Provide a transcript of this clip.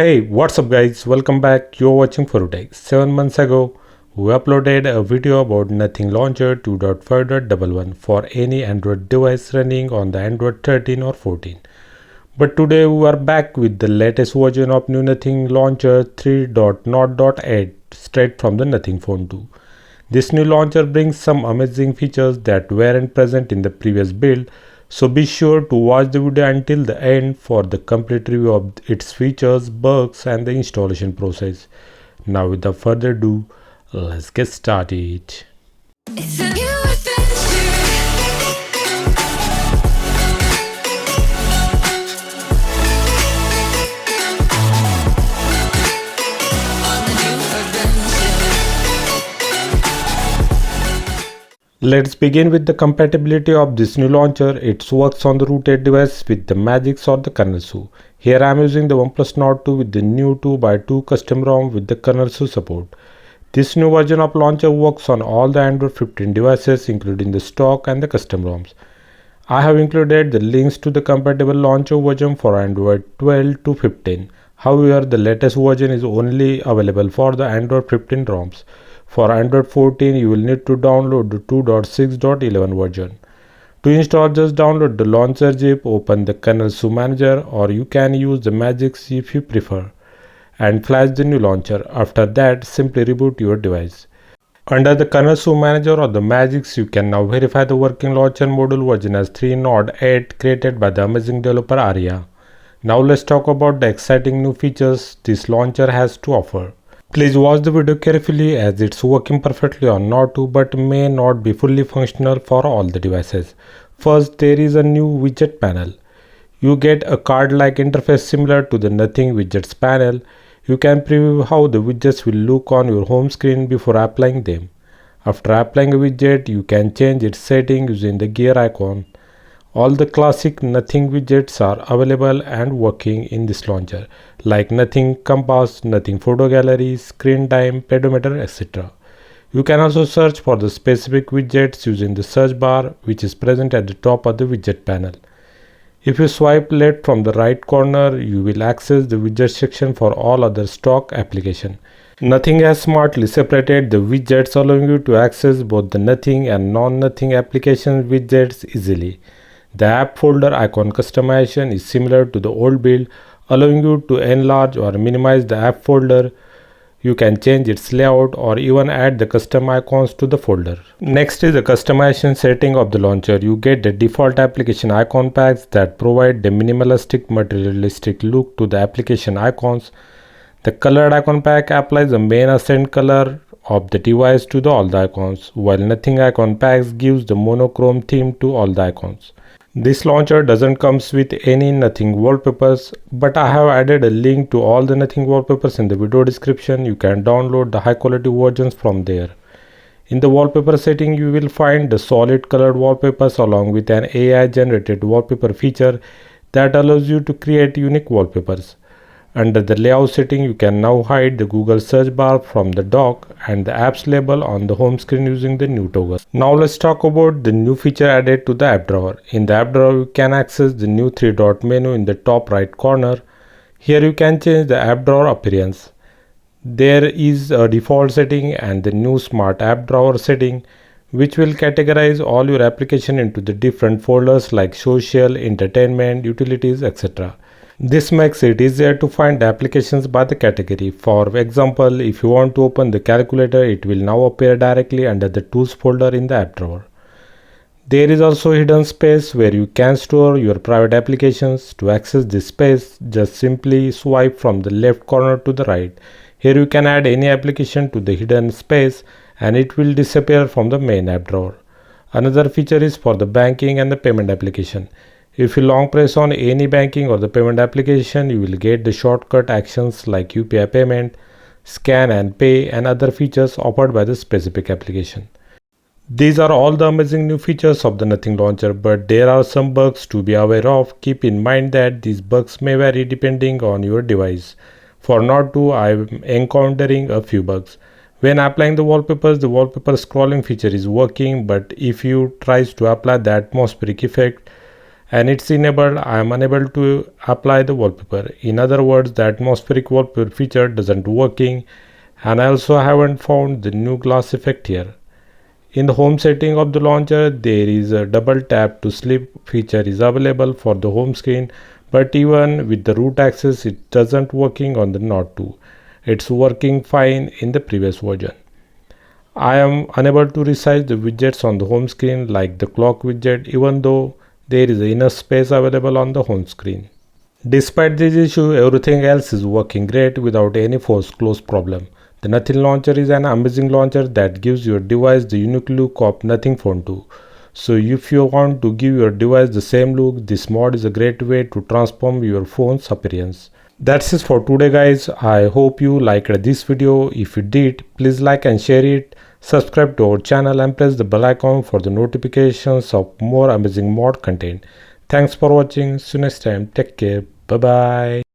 Hey, what's up guys? Welcome back. You're watching Forutech. 7 months ago, we uploaded a video about Nothing Launcher 2.5.11 for any Android device running on the Android 13 or 14. But today we are back with the latest version of new Nothing Launcher 3.0.8 straight from the Nothing Phone 2. This new launcher brings some amazing features that weren't present in the previous build. So be sure to watch the video until the end for the complete review of its features, bugs and the installation process. Now without further ado, let's get started. It's a new adventure. On the new adventure. Let's begin with the compatibility of this new launcher. It works on the rooted device with the Magics or the kernel SU. Here I am using the OnePlus Nord 2 with the new 2x2 custom ROM with the kernel SU support. This new version of launcher works on all the Android 15 devices including the stock and the custom ROMs. I have included the links to the compatible launcher version for Android 12 to 15. However, the latest version is only available for the Android 15 ROMs. For Android 14, you will need to download the 2.6.11 version. To install, just download the launcher zip, open the kernel SU manager, or you can use the Magics if you prefer, and flash the new launcher. After that, simply reboot your device. Under the kernel SU manager or the Magics, you can now verify the working launcher module version as 3.0.8 created by the amazing developer Arya. Now let's talk about the exciting new features this launcher has to offer. Please watch the video carefully as it's working perfectly on Nord 2 but may not be fully functional for all the devices. First, there is a new widget panel. You get a card-like interface similar to the Nothing Widgets panel. You can preview how the widgets will look on your home screen before applying them. After applying a widget, you can change its setting using the gear icon. All the classic Nothing widgets are available and working in this launcher, like Nothing Compass, Nothing Photo Gallery, Screen Time, Pedometer, etc. You can also search for the specific widgets using the search bar, which is present at the top of the widget panel. If you swipe left from the right corner, you will access the widget section for all other stock applications. Nothing has smartly separated the widgets, allowing you to access both the Nothing and non-Nothing application widgets easily. The app folder icon customization is similar to the old build, allowing you to enlarge or minimize the app folder. You can change its layout or even add the custom icons to the folder. Next is the customization setting of the launcher. You get the default application icon packs that provide the minimalistic, materialistic look to the application icons. The colored icon pack applies the main accent color of the device to all the icons, while Nothing icon packs gives the monochrome theme to all the icons. This launcher doesn't come with any Nothing wallpapers, but I have added a link to all the Nothing wallpapers in the video description. You can download the high quality versions from there. In the wallpaper setting, you will find the solid colored wallpapers along with an AI generated wallpaper feature that allows you to create unique wallpapers. Under the layout setting, you can now hide the Google search bar from the dock and the apps label on the home screen using the new toggle. Now let's talk about the new feature added to the app drawer. In the app drawer, you can access the new 3-dot menu in the top right corner. Here you can change the app drawer appearance. There is a default setting and the new smart app drawer setting, which will categorize all your application into the different folders like social, entertainment, utilities, etc. This makes it easier to find applications by the category. For example, if you want to open the calculator, it will now appear directly under the tools folder in the app drawer. There is also a hidden space where you can store your private applications. To access this space, just simply swipe from the left corner to the right. Here you can add any application to the hidden space and it will disappear from the main app drawer. Another feature is for the banking and the payment application. If you long press on any banking or the payment application, you will get the shortcut actions like UPI payment, scan and pay and other features offered by the specific application. These are all the amazing new features of the Nothing launcher, but there are some bugs to be aware of. Keep in mind that these bugs may vary depending on your device. For Nord 2, I am encountering a few bugs. When applying the wallpapers, the wallpaper scrolling feature is working, but if you try to apply the atmospheric effect, and it's enabled, I am unable to apply the wallpaper. In other words, the atmospheric wallpaper feature doesn't working, and I also haven't found the new glass effect here. In the home setting of the launcher, there is a double tap to sleep feature is available for the home screen, but even with the root access, it doesn't working on the Note 2. It's working fine in the previous version. I am unable to resize the widgets on the home screen like the clock widget, even though there is enough space available on the home screen. Despite this issue, everything else is working great without any force close problem. The Nothing launcher is an amazing launcher that gives your device the unique look of Nothing Phone 2. So if you want to give your device the same look, this mod is a great way to transform your phone's appearance. That's it for today guys. I hope you liked this video. If you did, please like and share it. Subscribe to our channel and press the bell icon for the notifications of more amazing mod content. Thanks for watching. See you next time. Take care. Bye bye.